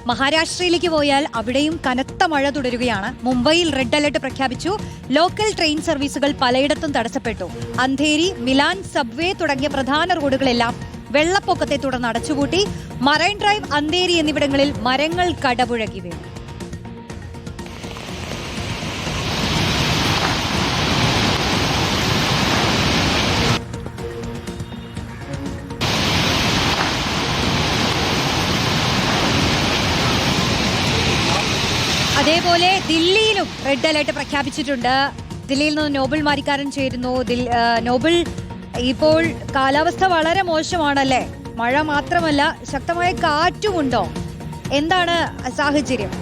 മഹാരാഷ്ട്രയിലേക്ക് പോയാൽ അവിടെയും കനത്ത മഴ തുടരുകയാണ്. മുംബൈയിൽ റെഡ് അലർട്ട് പ്രഖ്യാപിച്ചു. ലോക്കൽ ട്രെയിൻ സർവീസുകൾ പലയിടത്തും തടസ്സപ്പെട്ടു. അന്ധേരി, മിലാൻ, സബ്വേ തുടങ്ങിയ പ്രധാന റോഡുകളെല്ലാം വെള്ളപ്പൊക്കത്തെ തുടർന്ന് അടച്ചുപൂട്ടി. മറൈൻ ഡ്രൈവ്, അന്ധേരി എന്നിവിടങ്ങളിൽ മരങ്ങൾ കടപുഴകി വീണു. അതേപോലെ ദില്ലിയിലും റെഡ് അലേർട്ട് പ്രഖ്യാപിച്ചിട്ടുണ്ട്. ദില്ലിയിൽ നിന്ന് നോബിൾ മാരിക്കാരൻ ചേരുന്നു. നോബിൾ, ഇപ്പോൾ കാലാവസ്ഥ വളരെ മോശമാണല്ലേ? മഴ മാത്രമല്ല, ശക്തമായ കാറ്റുമുണ്ടോ? എന്താണ് സാഹചര്യം?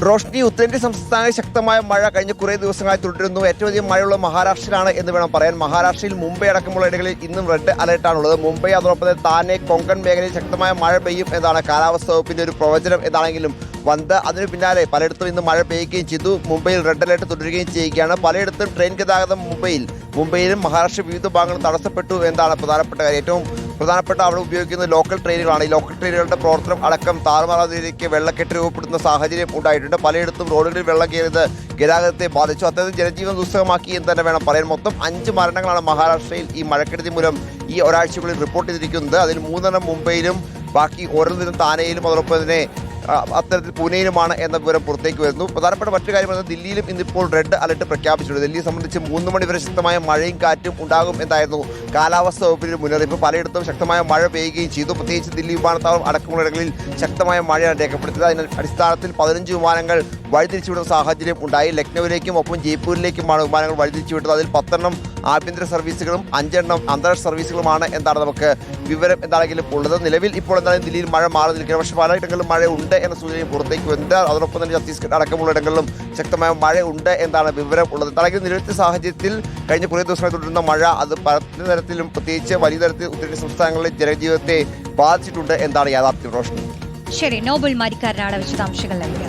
റോഷ്നി, ഉത്തരേന്ത്യൻ സംസ്ഥാനങ്ങളിൽ ശക്തമായ മഴ കഴിഞ്ഞ കുറേ ദിവസങ്ങളായി തുടരുന്നു. ഏറ്റവും അധികം മഴയുള്ള മഹാരാഷ്ട്രയിലാണ് എന്ന് വേണം പറയാൻ. മഹാരാഷ്ട്രയിൽ മുംബൈ അടക്കമുള്ള ഇടങ്ങളിൽ ഇന്നും റെഡ് അലർട്ടാണുള്ളത്. മുംബൈ, അതോടൊപ്പം തന്നെ താനെ, കൊങ്കൺ മേഖലയിൽ ശക്തമായ മഴ പെയ്യും എന്നാണ് കാലാവസ്ഥാ വകുപ്പിന്റെ ഒരു പ്രവചനം. എന്താണെങ്കിലും അതിനു പിന്നാലെ പലയിടത്തും ഇന്ന് മഴ പെയ്യുകയും ചെയ്തു. മുംബൈയിൽ റെഡ് അലർട്ട് തുടരുകയും ചെയ്യുകയാണ്. പലയിടത്തും ട്രെയിൻ ഗതാഗതം മുംബൈയിലും മഹാരാഷ്ട്ര വിവിധ ഭാഗങ്ങളും തടസ്സപ്പെട്ടു എന്നാണ് പ്രധാനപ്പെട്ട കാര്യം. ഏറ്റവും പ്രധാനപ്പെട്ട അവിടെ ഉപയോഗിക്കുന്ന ലോക്കൽ ട്രെയിനുകളാണ്. ഈ ലോക്കൽ ട്രെയിനുകളുടെ പ്രവർത്തനം അടക്കം താറുമാറാതിലേക്ക് വെള്ളക്കെട്ട് രൂപപ്പെടുന്ന സാഹചര്യം ഉണ്ടായിട്ടുണ്ട്. പലയിടത്തും റോഡുകളിൽ വെള്ളം കയറിയത് ഗതാഗതത്തെ ബാധിച്ചു. അത്തരത്തിൽ ജനജീവൻ ദുസ്സഹമാക്കി എന്ന് തന്നെ വേണം പറയാൻ. മൊത്തം 5 മരണങ്ങളാണ് മഹാരാഷ്ട്രയിൽ ഈ മഴക്കെടുതി മൂലം ഈ ഒരാഴ്ചകളിൽ റിപ്പോർട്ട് ചെയ്തിരിക്കുന്നത്. അതിൽ 3 മുംബൈയിലും ബാക്കി ഓരോന്നിനും താനെയിലും അതോടൊപ്പം തന്നെ അത്തരത്തിൽ പൂനെയിലുമാണ് എന്ന വിവരം പുറത്തേക്ക് വരുന്നു. പ്രധാനപ്പെട്ട മറ്റൊരു കാര്യമാണ് ദില്ലിയിലും ഇന്നിപ്പോൾ റെഡ് അലർട്ട് പ്രഖ്യാപിച്ചിട്ടുണ്ട്. ദില്ലിയെ സംബന്ധിച്ച് 3 മണി വരെ ശക്തമായ മഴയും കാറ്റും ഉണ്ടാകും എന്നായിരുന്നു കാലാവസ്ഥാ വകുപ്പിന്റെ മുന്നറിയിപ്പ്. പലയിടത്തും ശക്തമായ മഴ പെയ്യുകയും ചെയ്തു. പ്രത്യേകിച്ച് ദില്ലി വിമാനത്താവളം അടക്കമുള്ള ഇടങ്ങളിൽ ശക്തമായ മഴയാണ് രേഖപ്പെടുത്തിയത്. അതിന് അടിസ്ഥാനത്തിൽ 15 വിമാനങ്ങൾ വഴിതിരിച്ചുവിടുന്ന സാഹചര്യം ഉണ്ടായി. ലക്നൌവിലേക്കും ഒപ്പം ജയ്പൂരിലേക്കുമാണ് വിമാനങ്ങൾ വഴിതിരിച്ചുവിട്ടത്. അതിൽ 10 ആഭ്യന്തര സർവീസുകളും 5 അന്താരാഷ്ട്ര സർവീസുകളുമാണ് എന്താണ് നമുക്ക് വിവരം എന്താണെങ്കിലും ഉള്ളത്. നിലവിൽ ഇപ്പോൾ എന്തായാലും ദില്ലിയിൽ മഴ മാറി നിൽക്കുന്നത്. പക്ഷേ പലയിടങ്ങളിലും മഴ ഉണ്ട് എന്ന സൂചനയും പുറത്തേക്ക് വരുന്നുണ്ട്. അതോടൊപ്പം തന്നെ ഛത്തീസ്ഗഡ് അടക്കമുള്ള ഇടങ്ങളിലും ശക്തമായ മഴ ഉണ്ട് എന്നാണ് വിവരം ഉള്ളത്. എന്താണെങ്കിലും നിലവിലത്തെ സാഹചര്യത്തിൽ കഴിഞ്ഞ കുറേ ദിവസമായി തുടരുന്ന മഴ അത് പല തരത്തിലും പ്രത്യേകിച്ച് വലിയ തരത്തിൽ ഉത്തരേന്ത്യൻ സംസ്ഥാനങ്ങളിലെ ജനജീവിതത്തെ ബാധിച്ചിട്ടുണ്ട് എന്നാണ് യാഥാർത്ഥ്യം. റോഷനി, ശരി. നോബിൾ മാരിക്കാരനാണ് വിശദാംശങ്ങൾ നൽകിയത്.